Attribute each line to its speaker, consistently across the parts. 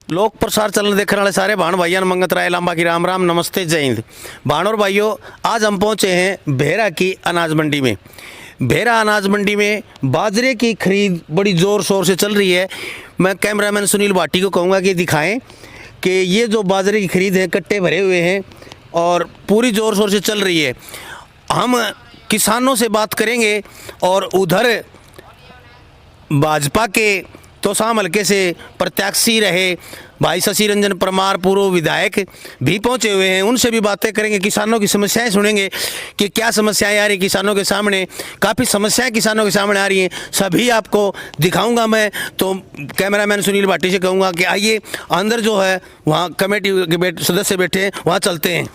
Speaker 1: लोक प्रसार चैनल देखने वाले सारे भाण भाइयों मंगत राय लांबा की राम राम नमस्ते जय हिंद। भाण और भाइयों, आज हम पहुंचे हैं भेरा की अनाज मंडी में। भेरा अनाज मंडी में बाजरे की खरीद बड़ी ज़ोर शोर से चल रही है। मैं कैमरामैन सुनील भाटी को कहूँगा कि दिखाएं कि ये जो बाजरे की खरीद है, कट्टे भरे हुए हैं और पूरी ज़ोर शोर से चल रही है। हम किसानों से बात करेंगे और उधर भाजपा के तोसाम हल्के से प्रत्याशी रहे भाई शशि रंजन परमार पूर्व विधायक भी पहुंचे हुए हैं। उनसे भी बातें करेंगे, किसानों की समस्याएं सुनेंगे कि क्या समस्याएं आ रही किसानों के सामने। काफ़ी समस्याएं किसानों के सामने आ रही हैं, सभी आपको दिखाऊंगा मैं। तो कैमरामैन सुनील भाटी से कहूँगा कि आइए अंदर जो है वहाँ कमेटी के सदस्य बैठे हैं, वहाँ चलते हैं।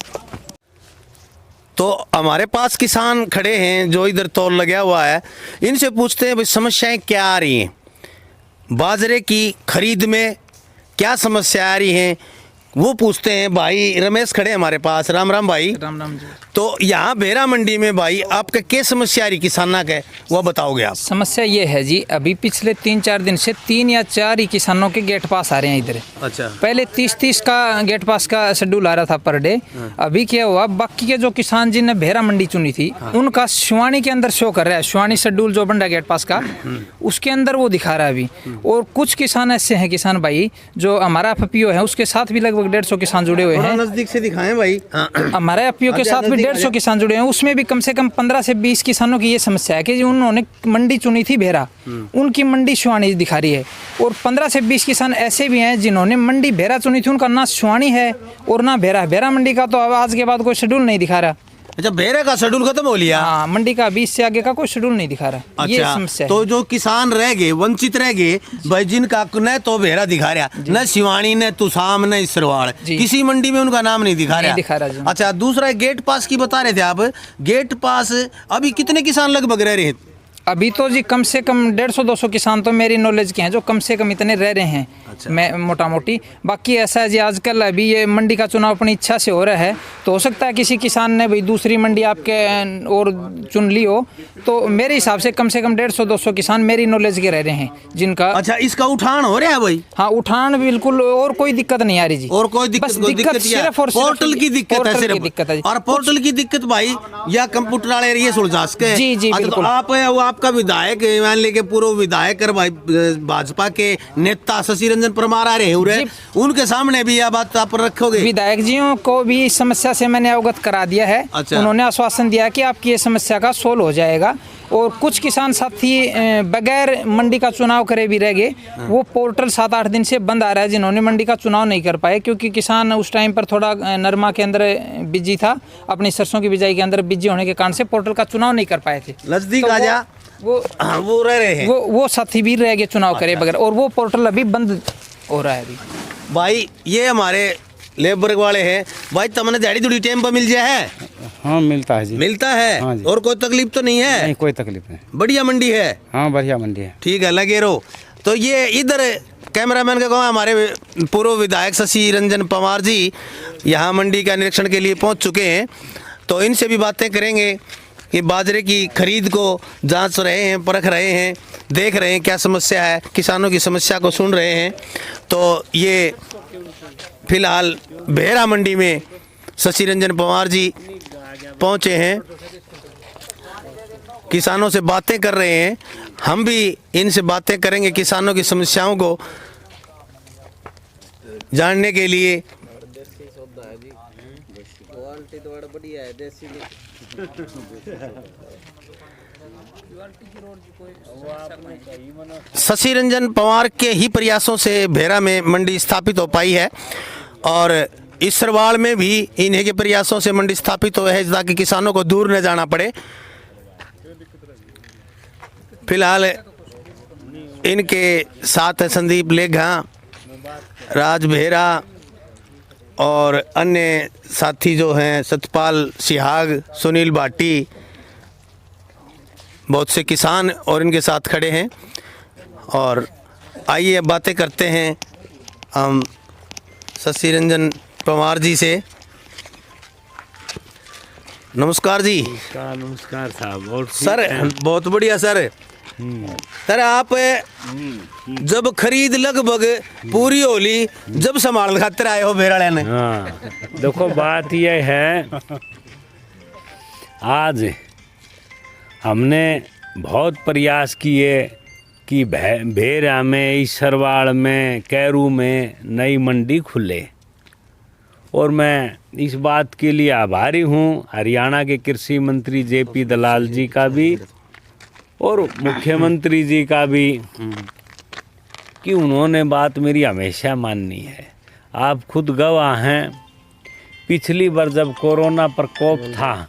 Speaker 1: तो हमारे पास किसान खड़े हैं जो इधर तौल लगा हुआ है, इनसे पूछते हैं भाई समस्याएं क्या आ रही हैं, बाजरे की खरीद में क्या समस्या आ रही हैं, वो पूछते हैं। भाई रमेश खड़े हमारे पास। राम राम भाई।
Speaker 2: राम राम जी।
Speaker 1: तो यहाँ भेरा मंडी में भाई आपका क्या समस्या आ रही किसाना के, वो बताओगे आप?
Speaker 2: समस्या ये है जी, अभी पिछले 3-4 दिन से 3 या 4 ही किसानों के गेट पास आ रहे हैं इधर।
Speaker 1: अच्छा।
Speaker 2: पहले 30 का गेट पास का शेड्यूल आ रहा था पर डे। अभी क्या हुआ, बाकी के जो किसान जिनने भेरा मंडी चुनी थी उनका शिवानी के अंदर शो कर रहा है। शिवानी शेड्यूल जो बन रहा है गेट पास का, उसके अंदर वो दिखा रहा है अभी। और कुछ किसान ऐसे हैं किसान भाई, जो हमारा FPO है उसके साथ भी लगभग 150 किसान जुड़े हुए हैं।
Speaker 1: नजदीक से दिखाएं भाई।
Speaker 2: हमारे FPO के साथ भी 150 किसान जुड़े हैं। उसमें भी कम से कम 15 से 20 किसानों की ये समस्या है कि उन्होंने मंडी चुनी थी भेरा, उनकी मंडी शिवानी दिखा रही है। और 15 से 20 किसान ऐसे भी हैं जिन्होंने मंडी भेरा चुनी थी, उनका ना शिवानी है और ना भेरा। भेरा मंडी का तो आज के बाद कोई शेड्यूल नहीं दिखा रहा।
Speaker 1: अच्छा, भेरे का शेड्यूल खत्म हो लिया?
Speaker 2: हाँ, मंडी का 20 से आगे का कोई शेड्यूल नहीं दिखा रहा।
Speaker 1: अच्छा,
Speaker 2: ये समस्या है।
Speaker 1: तो जो किसान रह गए, वंचित रह गए भाई, जिनका न तो भेरा दिखा रहा, न शिवानी, न तुसाम, न इसरवाड़, किसी मंडी में उनका नाम नहीं दिखा रहा। अच्छा, दूसरा गेट पास की बता रहे थे आप। गेट पास अभी कितने किसान लगभग रह रहे हैं?
Speaker 2: अभी तो जी कम से कम 150-200 किसान तो मेरी नॉलेज के हैं जो कम से कम इतने रह रहे हैं।
Speaker 1: अच्छा।
Speaker 2: मैं मोटा मोटी। बाकी ऐसा है जी, आजकल अभी ये मंडी का चुनाव अपनी इच्छा से हो रहा है, तो हो सकता है किसी किसान ने भाई दूसरी मंडी आपके और चुन ली हो। तो मेरे हिसाब से कम 150-200 किसान मेरी नॉलेज के रह रहे हैं जिनका।
Speaker 1: अच्छा, इसका उठान हो रहा है भाई?
Speaker 2: हाँ, उठान बिल्कुल, और कोई दिक्कत नहीं आ रही जी।
Speaker 1: और कोई दिक्कत
Speaker 2: सिर्फ और
Speaker 1: पोर्टल की दिक्कत है, सिर्फ
Speaker 2: दिक्कत है।
Speaker 1: और पोर्टल की दिक्कत भाई या कंप्यूटर वाले ये सुलझा सके।
Speaker 2: जी जी बिल्कुल।
Speaker 1: आपका विधायक मान लेके पूर्व विधायक और भाई भाजपा के नेता शशि रंजन परमार आ रहे हैं, उनके सामने भी यह बात आप रखोगे?
Speaker 2: विधायक जियों को भी इस समस्या से मैंने अवगत करा दिया है।
Speaker 1: अच्छा।
Speaker 2: उन्होंने आश्वासन दिया कि आपकी ये समस्या का सोल्व हो जाएगा। और कुछ किसान साथी बगैर मंडी का चुनाव करे भी रह गए। वो पोर्टल 7-8 दिन से बंद आ रहा है, जिन्होंने मंडी का चुनाव नहीं कर पाए, क्योंकि किसान उस टाइम पर थोड़ा नरमा के अंदर बिजी था, अपनी सरसों की बिजाई के अंदर बिजी होने के कारण से पोर्टल का चुनाव नहीं कर पाए थे।
Speaker 1: नजदीक आ जा, वो रह रहे हैं,
Speaker 2: वो साथी भी रह गए चुनाव करे बगैर, और वो पोर्टल अभी बंद हो रहा है अभी।
Speaker 1: भाई ये हमारे लेबर वाले हैं भाई, तुमने दिहाड़ी दुड़ी टाइम पर मिल जाए?
Speaker 3: हाँ, मिलता है जी।
Speaker 1: मिलता है?
Speaker 3: हाँ जी।
Speaker 1: और कोई तकलीफ तो नहीं है?
Speaker 3: नहीं, कोई तकलीफ नहीं।
Speaker 1: बढ़िया मंडी है?
Speaker 3: हाँ, बढ़िया मंडी है।
Speaker 1: ठीक है, लगे रहो। तो ये इधर कैमरामैन का कहूँ, हमारे पूर्व विधायक शशि रंजन परमार जी यहाँ मंडी का निरीक्षण के लिए पहुँच चुके हैं। तो इनसे भी बातें करेंगे कि बाजरे की खरीद को जांच रहे हैं, परख रहे हैं, देख रहे हैं क्या समस्या है, किसानों की समस्या को सुन रहे हैं। तो ये फिलहाल भेरा मंडी में शशि रंजन परमार जी पहुंचे हैं, किसानों से बातें कर रहे हैं। हम भी इनसे बातें करेंगे किसानों की समस्याओं को जानने के लिए। शशि रंजन परमार के ही प्रयासों से भेरा में मंडी स्थापित हो पाई है और इसरवाड़ में भी इन्हीं के प्रयासों से मंडी स्थापित हुआ है ताकि किसानों को दूर न जाना पड़े। फिलहाल इनके साथ है संदीप लेघा, राज भेरा और अन्य साथी जो हैं सतपाल सिहाग, सुनील भाटी, बहुत से किसान और इनके साथ खड़े हैं। और आइए अब बातें करते हैं हम शशि रंजन परमार जी से। नमस्कार जी।
Speaker 4: नमस्कार साहब। और
Speaker 1: सर बहुत बढ़िया सर, तर आप जब खरीद लगभग पूरी होली जब संभाल खातिर आए हो बेराड़े ने।
Speaker 4: हाँ, देखो बात यह है, आज हमने बहुत प्रयास किए कि भेरा में, ईसरवाड़ में, कैरू में नई मंडी खुले, और मैं इस बात के लिए आभारी हूँ हरियाणा के कृषि मंत्री जेपी दलाल जी का भी और मुख्यमंत्री जी का भी, कि उन्होंने बात मेरी हमेशा माननी है। आप खुद गवाह हैं, पिछली बार जब कोरोना प्रकोप था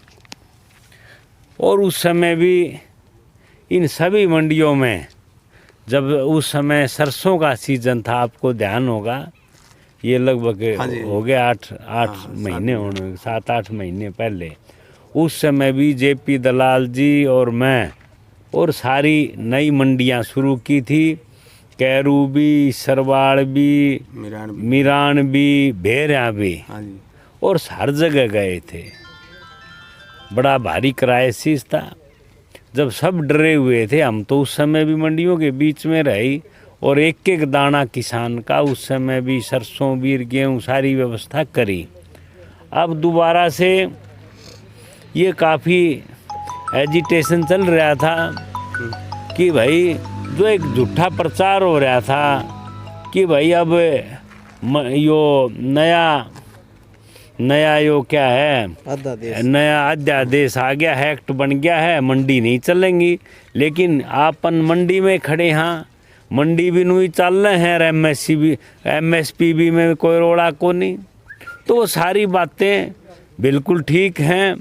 Speaker 4: और उस समय भी इन सभी मंडियों में, जब उस समय सरसों का सीजन था, आपको ध्यान होगा, ये लगभग हो गया 8 महीने होने, 7-8 महीने पहले, उस समय भी जेपी दलाल जी और मैं और सारी नई मंडियां शुरू की थी। कैरू भी, सरवाड़ भी, मिरान भी, भेरा भी, और हर जगह गए थे। बड़ा भारी क्राइसिस था, जब सब डरे हुए थे। हम तो उस समय भी मंडियों के बीच में रही और एक एक दाना किसान का उस समय भी सरसों, बीर, गेहूँ सारी व्यवस्था करी। अब दोबारा से ये काफ़ी एजिटेशन चल रहा था कि भाई, जो एक झूठा प्रचार हो रहा था कि भाई अब यो नया यो क्या है, नया अध्यादेश आ गया है, एक्ट बन गया है, मंडी नहीं चलेंगी। लेकिन आपन मंडी में खड़े, हाँ मंडी भी नहीं चल रहे हैं और MSP भी में कोई रोड़ा को नहीं। तो वो सारी बातें बिल्कुल ठीक हैं।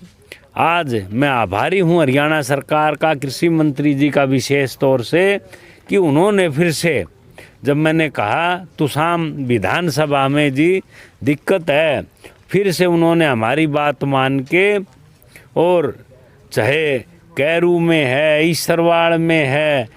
Speaker 4: आज मैं आभारी हूँ हरियाणा सरकार का, कृषि मंत्री जी का विशेष तौर से, कि उन्होंने फिर से, जब मैंने कहा तुसाम विधानसभा में जी दिक्कत है, फिर से उन्होंने हमारी बात मान के, और चाहे कैरू में है, ईसरवाड़ में है,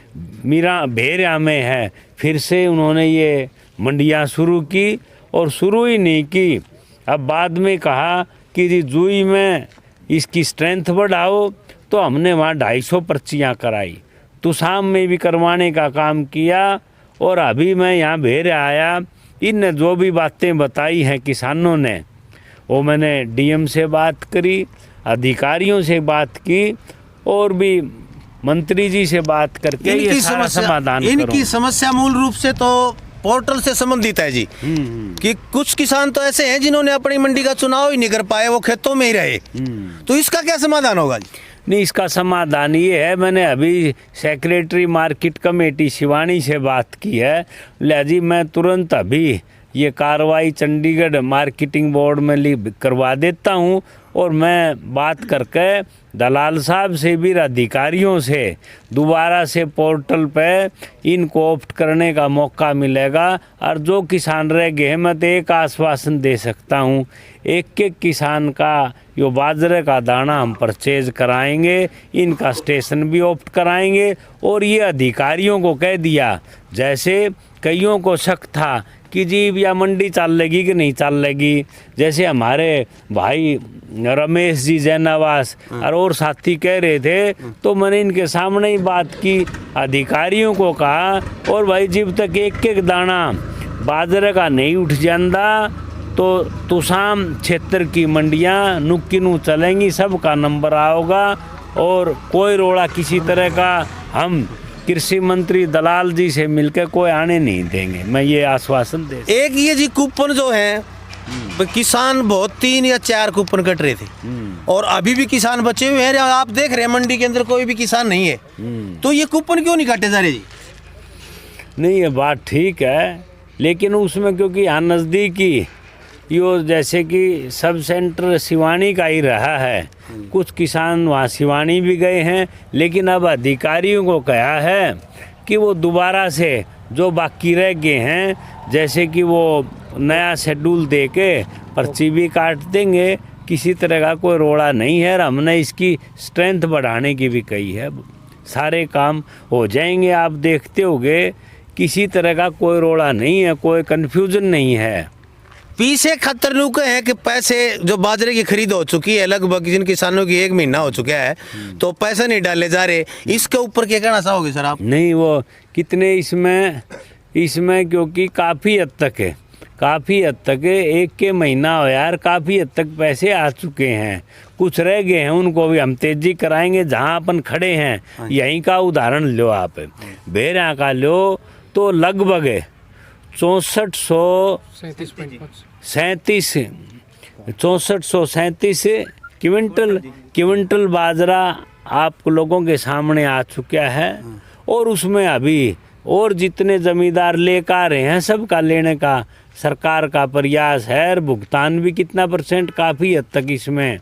Speaker 4: भेरा में है, फिर से उन्होंने ये मंडियां शुरू की। और शुरू ही नहीं की, अब बाद में कहा कि जी जुई में इसकी स्ट्रेंथ बढ़ाओ, तो हमने वहाँ 250 पर्चियाँ कराई, तुसाम में भी करवाने का काम किया। और अभी मैं यहाँ भेरा आया, इन जो भी बातें बताई हैं किसानों ने, वो मैंने DM से बात करी, अधिकारियों से बात की, और भी मंत्री जी से बात करके ये सारा समाधान करूं।
Speaker 1: इनकी समस्या मूल रूप से तो पोर्टल से संबंधित है जी, कि कुछ किसान तो ऐसे हैं जिन्होंने अपनी मंडी का चुनाव ही नहीं कर पाए, वो खेतों में ही रहे। तो इसका क्या समाधान होगा जी?
Speaker 4: नहीं, इसका समाधान ये है, मैंने अभी सेक्रेटरी मार्केट कमेटी शिवानी से बात की है, ले जी मैं तुरंत अभी ये कार्रवाई चंडीगढ़ मार्केटिंग बोर्ड में करवा देता हूँ, और मैं बात करके दलाल साहब से भी, अधिकारियों से, दोबारा से पोर्टल पे इनको ऑप्ट करने का मौका मिलेगा। और जो किसान रह गए, मैं तो एक आश्वासन दे सकता हूँ, एक किसान का यो बाजरे का दाना हम परचेज कराएंगे, इनका स्टेशन भी ऑप्ट कराएंगे। और ये अधिकारियों को कह दिया, जैसे कईयों को शक था कि जी या मंडी चल लेगी कि नहीं चल लेगी, जैसे हमारे भाई रमेश जी जैनावास और साथी कह रहे थे, तो मैंने इनके सामने ही बात की, अधिकारियों को कहा, और भाई जब तक एक दाना बाजरे का नहीं उठ जाता, तो तुसाम क्षेत्र की मंडियां नुक्किनू चलेंगी, सबका नंबर आओगा, और कोई रोड़ा किसी तरह का हम कृषि मंत्री दलाल जी से मिलकर कोई आने नहीं देंगे, मैं ये आश्वासन दे।
Speaker 1: एक ये जी कूपन जो है, किसान बहुत 3 या 4 कूपन कट रहे थे, और अभी भी किसान बचे हुए हैं। आप देख रहे हैं मंडी के अंदर कोई भी किसान नहीं है, तो ये कूपन क्यों नहीं काटे जा रहे जी?
Speaker 4: नहीं, ये बात ठीक है, लेकिन उसमें क्योंकि यहाँ नज़दीकी यो, जैसे कि सब सेंटर सिवानी का ही रहा है, कुछ किसान वहाँ सिवानी भी गए हैं, लेकिन अब अधिकारियों को कहा है कि वो दोबारा से जो बाकी रह गए हैं, जैसे कि वो नया शेड्यूल दे के पर्ची भी काट देंगे, किसी तरह का कोई रोड़ा नहीं है। और हमने इसकी स्ट्रेंथ बढ़ाने की भी कही है, सारे काम हो जाएंगे। आप देखते होंगे किसी तरह का कोई रोड़ा नहीं है, कोई कन्फ्यूजन नहीं है।
Speaker 1: पीछे खतरनाक है कि पैसे जो बाजरे की खरीद हो चुकी है लगभग, जिन किसानों की 1 महीना हो चुका है, तो पैसे नहीं डाले जा रहे, इसके ऊपर क्या कहना चाहोगे सर आप?
Speaker 4: नहीं, वो कितने इसमें क्योंकि काफ़ी हद तक है, काफ़ी हद तक है, 1 के महीना हो यार, काफ़ी हद तक पैसे आ चुके हैं, कुछ रह गए हैं, उनको भी हम तेजी कराएंगे। जहाँ अपन खड़े हैं यहीं का उदाहरण लो आप, बेरा का लो तो लगभग 6437 क्विंटल बाजरा आप लोगों के सामने आ चुका है। और उसमें अभी और जितने जमींदार लेकर आ रहे हैं सबका लेने का सरकार का प्रयास है, और भुगतान भी कितना % काफ़ी हद तक इसमें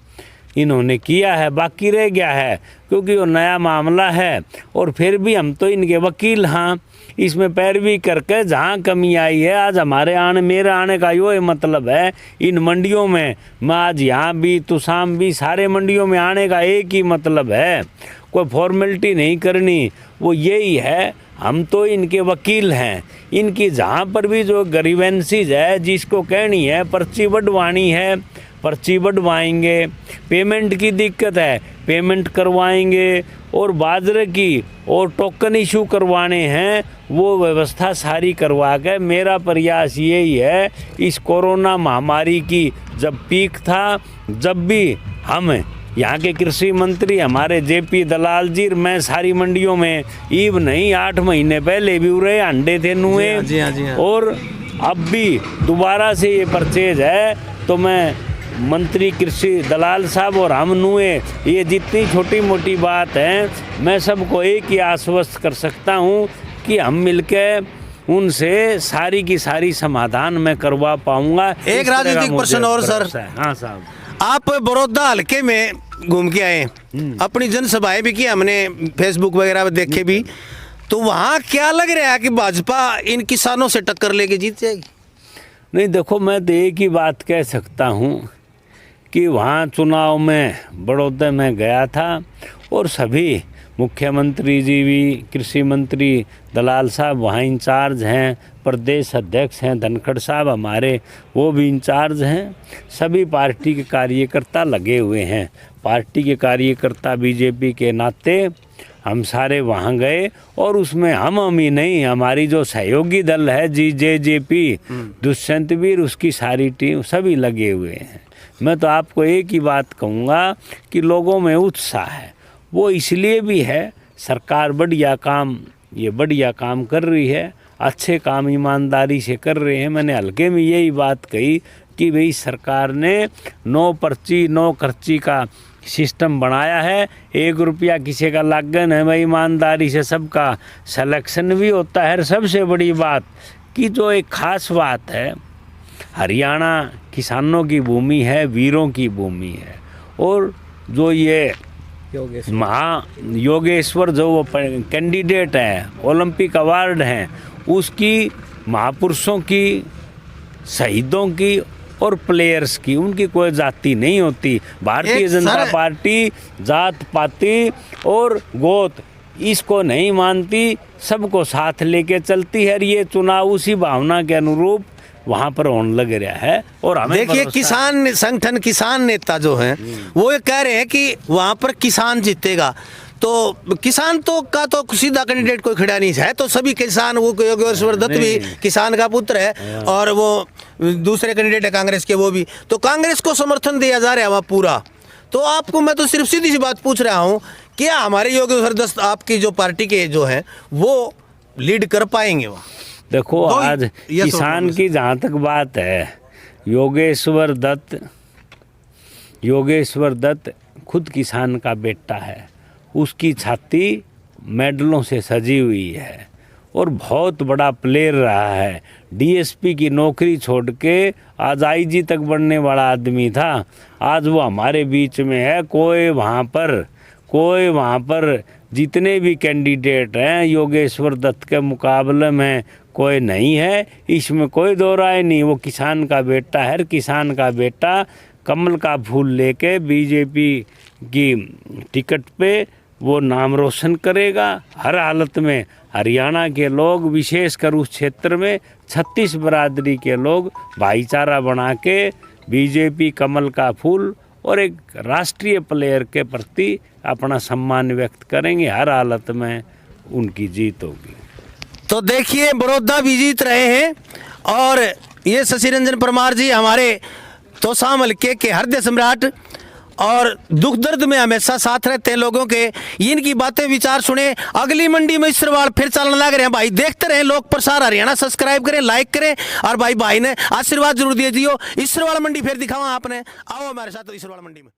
Speaker 4: इन्होंने किया है, बाकी रह गया है क्योंकि वो नया मामला है। और फिर भी हम तो इनके वकील, हाँ, इसमें पैरवी करके जहाँ कमी आई है, आज मेरे आने का यो मतलब है, इन मंडियों में मैं आज यहाँ भी तुसाम भी सारे मंडियों में आने का एक ही मतलब है, कोई फॉर्मेलिटी नहीं करनी, वो यही है, हम तो इनके वकील हैं। इनकी जहाँ पर भी जो ग्रीवेंसीज है, जिसको कहनी है पर्ची बढ़वानी है, पर्ची बढ़वाएंगे, पेमेंट की दिक्कत है पेमेंट करवाएंगे, और बाजरे की और टोकन इशू करवाने हैं, वो व्यवस्था सारी करवा के मेरा प्रयास यही है। इस कोरोना महामारी की जब पीक था, जब भी हम यहाँ के कृषि मंत्री हमारे JP दलाल जी, मैं सारी मंडियों में ईब नहीं 8 महीने पहले भी उरे अंडे थे नुए,
Speaker 1: जी हाँ।
Speaker 4: और अब भी दोबारा से ये परचेज है, तो मैं मंत्री कृषि दलाल साहब और हम नुए, ये जितनी छोटी मोटी बात है, मैं सबको एक ही आश्वस्त कर सकता हूँ कि हम मिलकर उनसे सारी की सारी समाधान मैं करवा पाऊंगा।
Speaker 1: एक राजनीतिक प्रश्न और सर,
Speaker 4: हाँ साहब,
Speaker 1: आप बड़ौदा हल्के में घूम के आए, अपनी जनसभाएं भी की हमने, फेसबुक वगैरह पे देखे भी, तो वहाँ क्या लग रहा है कि भाजपा इन किसानों से टक्कर लेके जीत जाएगी?
Speaker 4: नहीं, देखो, मैं तो एक ही बात कह सकता हूँ कि वहाँ चुनाव में बड़ौदा में गया था, और सभी मुख्यमंत्री जी भी, कृषि मंत्री दलाल साहब वहाँ इंचार्ज हैं, प्रदेश अध्यक्ष हैं धनखड़ साहब हमारे, वो भी इंचार्ज हैं, सभी पार्टी के कार्यकर्ता लगे हुए हैं। पार्टी के कार्यकर्ता बीजेपी के नाते हम सारे वहाँ गए, और उसमें हम ही नहीं, हमारी जो सहयोगी दल है JJP दुष्यंत वीर, उसकी सारी टीम सभी लगे हुए हैं। मैं तो आपको एक ही बात कहूँगा कि लोगों में उत्साह है, वो इसलिए भी है, सरकार बढ़िया काम कर रही है, अच्छे काम ईमानदारी से कर रहे हैं। मैंने हल्के में यही बात कही कि भाई सरकार ने 9 पर्ची 9 खर्ची का सिस्टम बनाया है, 1 रुपया किसी का लागन है, भाई ईमानदारी से सबका सिलेक्शन भी होता है। सबसे बड़ी बात कि जो एक खास बात है, हरियाणा किसानों की भूमि है, वीरों की भूमि है, और जो ये योगेश्वर जो वो कैंडिडेट है, ओलंपिक अवार्ड हैं, उसकी महापुरुषों की, शहीदों की और प्लेयर्स की, उनकी कोई जाति नहीं होती। भारतीय जनता पार्टी जात पाति और गोत इसको नहीं मानती, सबको साथ लेके चलती है। ये चुनाव उसी भावना के अनुरूप वहाँ पर होने लग रहा है। और हमें
Speaker 1: देखिए, किसान संगठन, किसान नेता जो हैं वो ये कह रहे हैं कि वहाँ पर किसान जीतेगा, तो किसान तो का तो सीधा कैंडिडेट कोई खड़ा नहीं है, तो सभी किसान, वो योगेश्वर दत्त भी किसान का पुत्र है, और वो दूसरे कैंडिडेट है कांग्रेस के, वो भी, तो कांग्रेस को समर्थन दिया जा रहा है वहाँ पूरा। तो आपको मैं तो सिर्फ सीधी सी बात पूछ रहा हूँ, क्या हमारे योगेश्वर दत्त आपकी जो पार्टी के जो हैं वो लीड कर पाएंगे वहाँ?
Speaker 4: देखो, आज किसान की जहाँ तक बात है, योगेश्वर दत्त खुद किसान का बेटा है, उसकी छाती मेडलों से सजी हुई है, और बहुत बड़ा प्लेयर रहा है। DSP की नौकरी छोड़ के आज IG तक बढ़ने वाला आदमी था, आज वो हमारे बीच में है। कोई वहाँ पर जितने भी कैंडिडेट हैं योगेश्वर दत्त के मुकाबले में कोई नहीं है, इसमें कोई दो राय नहीं। वो किसान का बेटा है, किसान का बेटा कमल का फूल लेके BJP की टिकट पे वो नाम रोशन करेगा। हर हालत में हरियाणा के लोग, विशेषकर उस क्षेत्र में 36 बरादरी के लोग भाईचारा बना के बीजेपी कमल का फूल और एक राष्ट्रीय प्लेयर के प्रति अपना सम्मान व्यक्त करेंगे। हर हालत में उनकी जीत होगी।
Speaker 1: तो देखिए बड़ौदा भी जीत रहे हैं और ये शशि रंजन परमार जी हमारे तोसाम हल्के के हृदय सम्राट और दुख दर्द में हमेशा साथ रहते हैं लोगों के। इनकी बातें विचार सुने। अगली मंडी में इसरवाल फिर चलने लग रहे हैं भाई, देखते रहें लोक प्रसार हरियाणा, सब्सक्राइब करें, लाइक करें और भाई ने आशीर्वाद जरूर दे दियो। इसरवाल मंडी फिर दिखावा आपने, आओ हमारे साथ इसरवाल मंडी में।